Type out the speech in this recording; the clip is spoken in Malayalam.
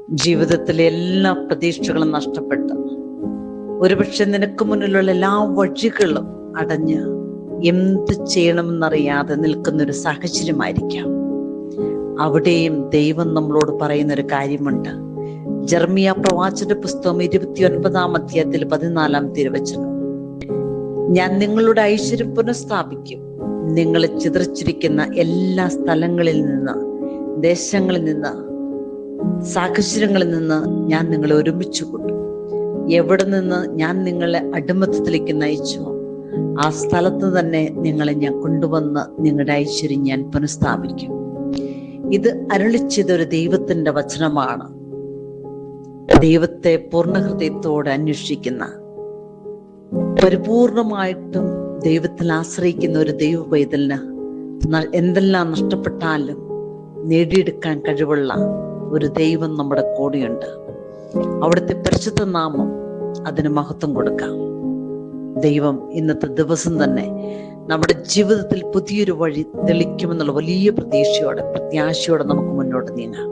ജീവിതത്തിലെ എല്ലാ പ്രതീക്ഷകളും നഷ്ടപ്പെട്ട് ഒരുപക്ഷെ നിനക്ക് മുന്നിലുള്ള എല്ലാ വഴികളും അടഞ്ഞ് എന്ത് ചെയ്യണമെന്നറിയാതെ നിൽക്കുന്നൊരു സാഹചര്യമായിരിക്കാം. അവിടെയും ദൈവം നമ്മളോട് പറയുന്നൊരു കാര്യമുണ്ട്. ജെറമ്യാ പ്രവാചകന്റെ പുസ്തകം 29-ാം അധ്യായത്തിൽ 14-ാം തിരുവചനം, ഞാൻ നിങ്ങളുടെ ഐശ്വര്യം പുനഃസ്ഥാപിക്കും. നിങ്ങളെ ചിതറിച്ചിരിക്കുന്ന എല്ലാ സ്ഥലങ്ങളിൽ നിന്ന്, ദേശങ്ങളിൽ നിന്ന്, സാഹചര്യങ്ങളിൽ നിന്ന് ഞാൻ നിങ്ങളെ ഒരുമിച്ച് കൂട്ടും. എവിടെ നിന്ന് ഞാൻ നിങ്ങളെ അടിമത്തത്തിലേക്ക് നയിച്ചോ ആ സ്ഥലത്ത് തന്നെ നിങ്ങളെ ഞാൻ കൊണ്ടുവന്ന് നിങ്ങളുടെ ഐശ്വര്യം ഞാൻ പുനഃസ്ഥാപിക്കും. ഇത് അരുളിച്ചതൊരു ദൈവത്തിന്റെ വചനമാണ്. ദൈവത്തെ പൂർണ്ണ ഹൃദയത്തോടെ അന്വേഷിക്കുന്ന, പരിപൂർണമായിട്ടും ദൈവത്തിൽ ആശ്രയിക്കുന്ന ഒരു ദൈവ പൈതലിന് എന്തെല്ലാം നഷ്ടപ്പെട്ടാലും നേടിയെടുക്കാൻ കഴിവുള്ള ഒരു ദൈവം നമ്മുടെ കൂടെയുണ്ട്. അവിടുത്തെ പരിശുദ്ധ നാമം അതിന് മഹത്വം കൊടുക്കാം. ദൈവം ഇന്നത്തെ ദിവസം തന്നെ നമ്മുടെ ജീവിതത്തിൽ പുതിയൊരു വഴി തെളിക്കുമെന്നുള്ള വലിയ പ്രതീക്ഷയോടെ, പ്രത്യാശയോടെ നമുക്ക് മുന്നോട്ട് നീങ്ങാം.